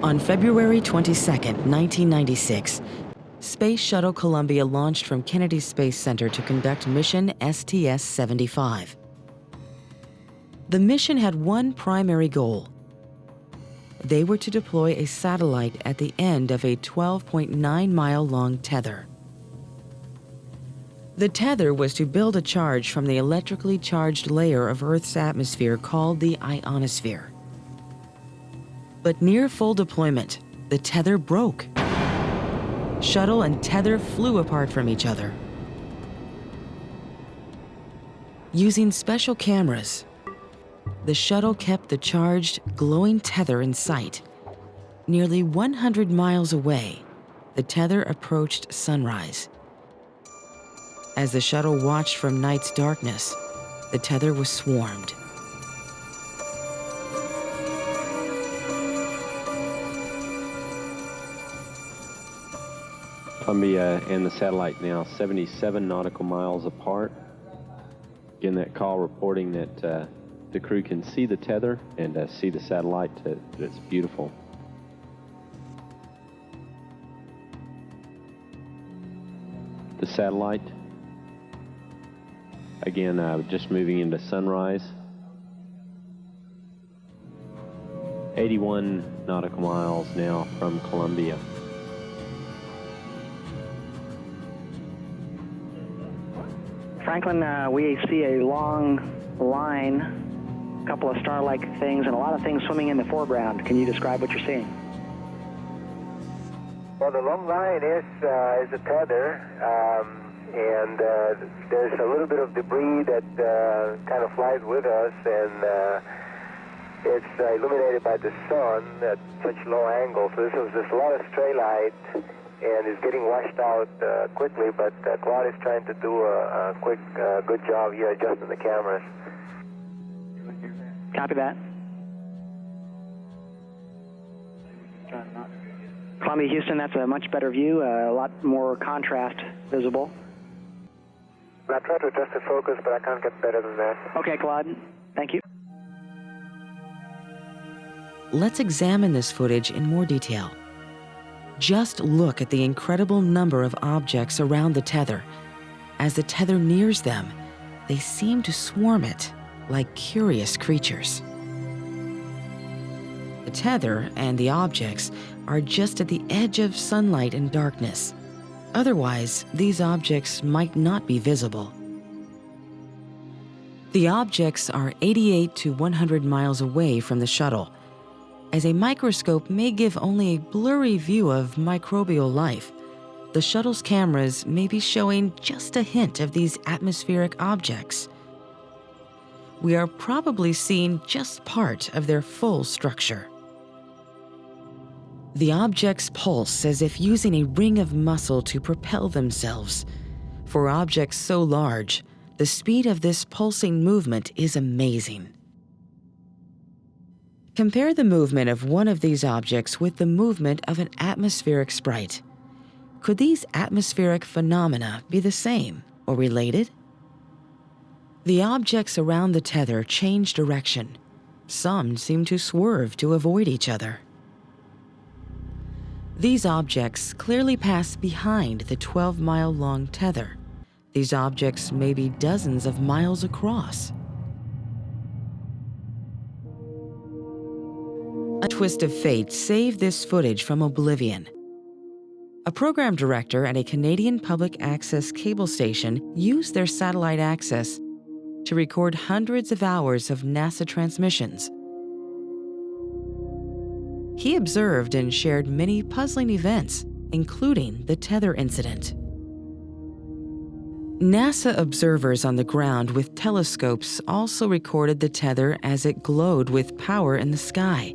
On February 22, 1996, Space Shuttle Columbia launched from Kennedy Space Center to conduct mission STS-75. The mission had one primary goal. They were to deploy a satellite at the end of a 12.9-mile-long tether. The tether was to build a charge from the electrically charged layer of Earth's atmosphere called the ionosphere. But near full deployment, the tether broke. Shuttle and tether flew apart from each other. Using special cameras, the shuttle kept the charged, glowing tether in sight. Nearly 100 miles away, the tether approached sunrise. As the shuttle watched from night's darkness, the tether was swarmed. Columbia and the satellite now 77 nautical miles apart. Again, that call reporting that the crew can see the tether and see the satellite. It's beautiful. The satellite, again, just moving into sunrise. 81 nautical miles now from Columbia. Franklin, we see a long line, a couple of star-like things, and a lot of things swimming in the foreground. Can you describe what you're seeing? Well, the long line is a tether, and there's a little bit of debris that kind of flies with us, and it's illuminated by the sun at such low angles. So there's a lot of stray light, and it's getting washed out quickly, but Claude is trying to do a quick, good job here adjusting the cameras. Copy that. Columbia, Houston, that's a much better view, a lot more contrast visible. I tried to adjust the focus, but I can't get better than that. Okay, Claude, thank you. Let's examine this footage in more detail. Just look at the incredible number of objects around the tether. As the tether nears them, they seem to swarm it like curious creatures. The tether and the objects are just at the edge of sunlight and darkness. Otherwise, these objects might not be visible. The objects are 88 to 100 miles away from the shuttle, as a microscope may give only a blurry view of microbial life. The shuttle's cameras may be showing just a hint of these atmospheric objects. We are probably seeing just part of their full structure. The objects pulse as if using a ring of muscle to propel themselves. For objects so large, the speed of this pulsing movement is amazing. Compare the movement of one of these objects with the movement of an atmospheric sprite. Could these atmospheric phenomena be the same or related? The objects around the tether change direction. Some seem to swerve to avoid each other. These objects clearly pass behind the 12-mile-long tether. These objects may be dozens of miles across. A twist of fate saved this footage from oblivion. A program director at a Canadian public access cable station used their satellite access to record hundreds of hours of NASA transmissions. He observed and shared many puzzling events, including the tether incident. NASA observers on the ground with telescopes also recorded the tether as it glowed with power in the sky.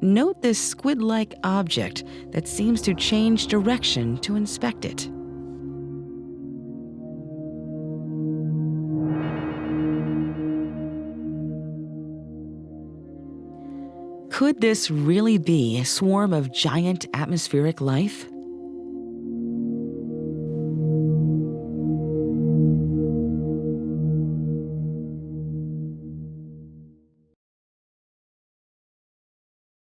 Note this squid-like object that seems to change direction to inspect it. Could this really be a swarm of giant atmospheric life?